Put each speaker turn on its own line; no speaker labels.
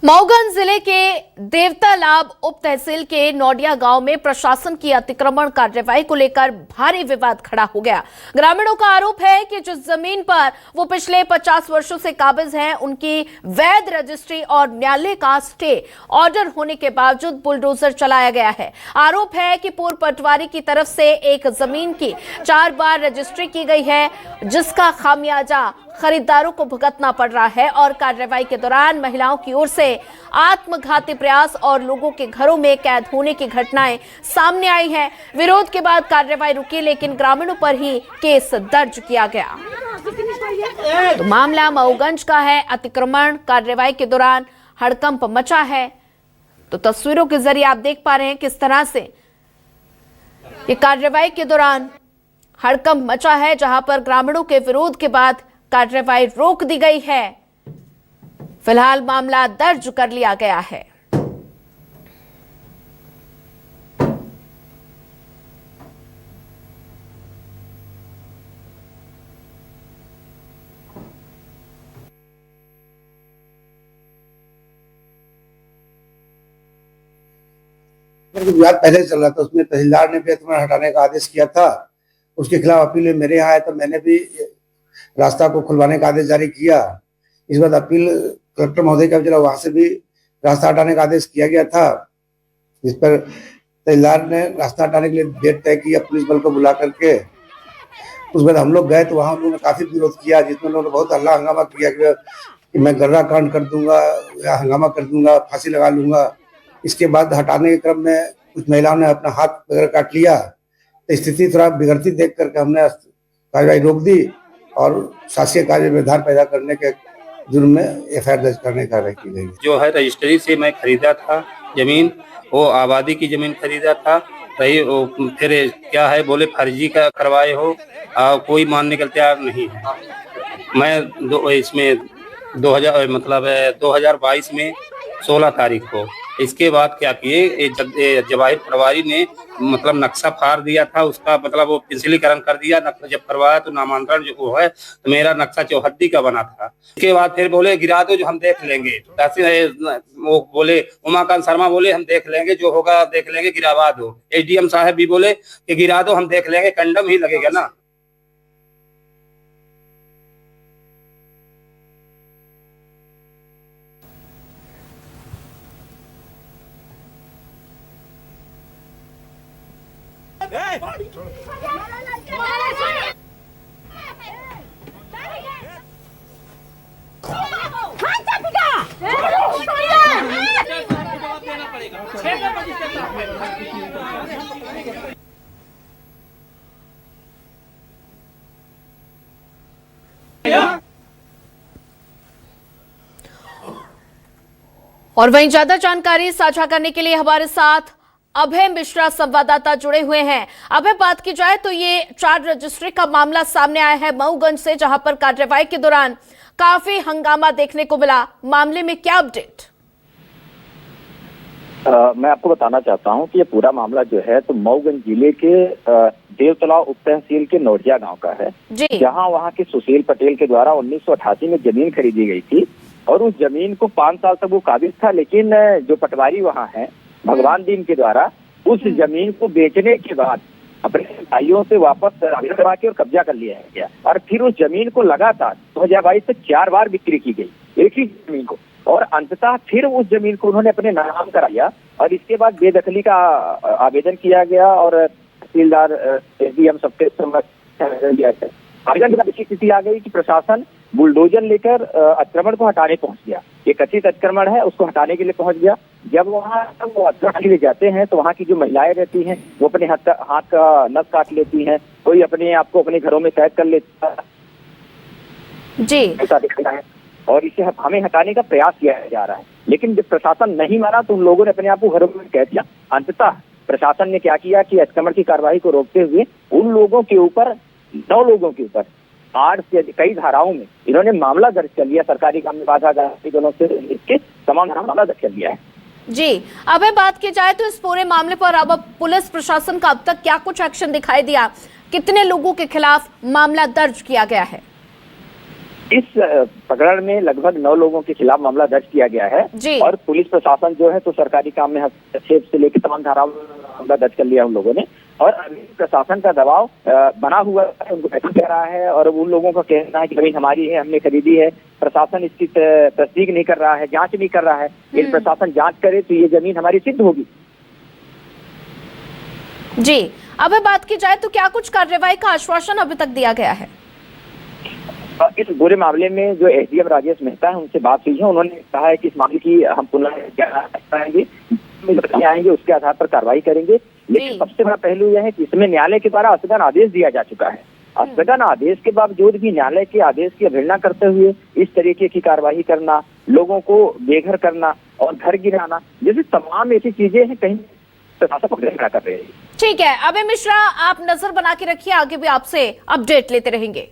मऊगंज जिले के देवतालाब उप तहसील के नौडिया गांव में प्रशासन की अतिक्रमण कार्रवाई को लेकर भारी विवाद खड़ा हो गया। ग्रामीणों का आरोप है कि जिस जमीन पर वो पिछले 50 वर्षों से काबिज हैं, उनकी वैध रजिस्ट्री और न्यायालय का स्टे ऑर्डर होने के बावजूद बुलडोजर चलाया गया है। आरोप है कि पूर्व पटवारी की तरफ से एक जमीन की 4 बार रजिस्ट्री की गई है, जिसका खामियाजा खरीदारों को भुगतना पड़ रहा है और कार्रवाई के दौरान महिलाओं की ओर से आत्मघाती प्रयास और लोगों के घरों में कैद होने की घटनाएं सामने आई हैं। विरोध के बाद कार्रवाई रुकी, लेकिन ग्रामीणों पर ही केस दर्ज किया गया। तो मामला मऊगंज का है। अतिक्रमण कार्रवाई के दौरान हड़कंप मचा है। तो तस्वीरों के जरिए आप देख पा रहे हैं किस तरह से ये कार्रवाई के दौरान हड़कंप मचा है, जहां पर ग्रामीणों के विरोध के बाद कार्रवाई रोक दी गई है। फिलहाल मामला दर्ज कर लिया गया है।
विवाद पहले चल रहा था, उसमें तहसीलदार ने भी अतिक्रमण हटाने का आदेश किया था। उसके खिलाफ अपील मेरे यहाँ है, तो मैंने भी रास्ता को खुलवाने का आदेश जारी किया। इस बार अपील कलेक्टर महोदय का चला, वहां से भी रास्ता हटाने का आदेश किया गया था। इस पर तहसीलदार ने रास्ता हटाने के लिए डेट तय किया, पुलिस बल को बुला करके। उस बाद हम लोग गए तो वहां उन्होंने काफी विरोध किया, जिसमें उन्होंने बहुत हल्ला हंगामा किया कि मैं गर्रा कांड कर दूंगा या हंगामा कर दूंगा, फांसी लगा लूंगा। इसके बाद हटाने के क्रम में कुछ महिलाओं ने अपना हाथ वगैरह काट लिया। तो स्थिति थोड़ा बिगड़ती देख करके हमने कार्रवाई रोक दी और शासकीय कार्य में बाधा पैदा करने के जुर्म में एफआईआर दर्ज करने की कार्रवाई की गई।
जो है रजिस्ट्री से मैं खरीदा था जमीन, वो आबादी की जमीन खरीदा था। रही फिर क्या है, बोले फर्जी का करवाए हो, कोई मानने का तैयार नहीं है। मैं इसमें 2022 में 16 तारीख को इसके बाद क्या किए, जवाहिर पटवारी ने मतलब नक्शा फाड़ दिया था उसका, मतलब वो पेंसिलीकरण कर दिया। नक्शा जब करवाया तो नामांतरण जो है तो मेरा नक्शा चौहद्दी का बना था। इसके बाद फिर बोले गिरा दो, जो हम देख लेंगे। वो बोले उमाकांत शर्मा बोले हम देख लेंगे, जो होगा देख लेंगे, गिरावा दो। एसडीएम साहब भी बोले कि गिरा दो, हम देख लेंगे, कंडम ही लगेगा ना।
और वहीं ज्यादा जानकारी साझा करने के लिए हमारे साथ अभय मिश्रा संवाददाता जुड़े हुए हैं। अभय, बात की जाए तो ये 4 रजिस्ट्री का मामला सामने आया है मऊगंज से, जहां पर कार्रवाई के दौरान काफी हंगामा देखने को मिला। मामले में क्या अपडेट?
मैं आपको बताना चाहता हूं कि ये पूरा मामला जो है तो मऊगंज जिले के देवतालाब उप तहसील के नौडिया गांव का है, जहां वहां के सुशील पटेल के द्वारा 1988 में जमीन खरीदी गई थी और उस जमीन को 5 साल तक वो काबिज था। लेकिन जो पटवारी वहां है भगवान दीन के द्वारा उस जमीन को बेचने के बाद अपने भाइयों से वापस आवेदन करवा के और कब्जा कर लिया गया और फिर उस जमीन को लगातार 2022 से 4 बार बिक्री की गई एक ही जमीन को, और अंततः फिर उस जमीन को उन्होंने अपने नाम कराया और इसके बाद बेदखली का आवेदन किया गया और तहसीलदार एसडीएम सबके आवेदन दिया गया। आवेदन की ऐसी स्थिति आ गई कि प्रशासन बुलडोजर लेकर अतिक्रमण को हटाने पहुंच गया। ये कथित अतिक्रमण है, उसको हटाने के लिए पहुंच गया। जब वहाँ वो अतिक्रमण के लिए जाते हैं तो वहाँ की जो महिलाएं रहती हैं वो अपने हाथ का नस काट लेती हैं, कोई अपने आप को अपने घरों में कैद कर लेता है
जी,
ऐसा दिखता है। और इसे हमें हटाने का प्रयास किया जा रहा है, लेकिन जब प्रशासन नहीं माना तो उन लोगों ने अपने आप को घरों में कैद किया। अंततः प्रशासन ने क्या किया कि अतिक्रमण की कार्रवाई को रोकते हुए उन लोगों के ऊपर 9 लोगों के ऊपर 8 से कई धाराओं में इन्होंने मामला दर्ज कर लिया। सरकारी काम में बाधा गारंटी दोनों से इसके तमाम मामला दर्ज कर लिया है।
जी, अब बात की जाए तो इस पूरे मामले पर अब पुलिस प्रशासन का अब तक क्या कुछ एक्शन दिखाई दिया? कितने लोगों के खिलाफ मामला दर्ज किया गया है?
इस प्रकरण में लगभग 9 लोगों के खिलाफ मामला दर्ज किया गया है
जी।
और पुलिस प्रशासन जो है तो सरकारी काम में हस्तक्षेप से लेकर तमाम धाराओं में मामला दर्ज कर लिया उन लोगों ने, और अभी प्रशासन का दबाव बना हुआ है, उनको बैठा जा रहा है और उन लोगों का कहना है कि जमीन हमारी है, हमने खरीदी है। प्रशासन इसकी तस्दीक नहीं कर रहा है, जांच नहीं कर रहा है। यदि प्रशासन जांच करे तो ये जमीन हमारी सिद्ध होगी।
जी, अब बात की जाए तो क्या कुछ कार्रवाई का आश्वासन अभी तक दिया गया है?
इस पूरे मामले में जो एसडीएम राजेश मेहता है उनसे बात हुई है, उन्होंने कहा है कि इस मामले की हम पुनः आएंगे, उसके आधार पर कार्रवाई करेंगे। लेकिन सबसे बड़ा पहलू यह है कि इसमें न्यायालय के द्वारा स्थगन आदेश दिया जा चुका है। स्थगन आदेश के बावजूद भी न्यायालय के आदेश की अवहेलना करते हुए इस तरीके की कार्रवाई करना, लोगों को बेघर करना और घर गिराना, जैसे तमाम ऐसी चीजें हैं, कहीं प्रशासन पकड़ कर रहे हैं।
ठीक है, अभय मिश्रा, आप नजर बना के रखिए, आगे भी आपसे अपडेट लेते रहेंगे।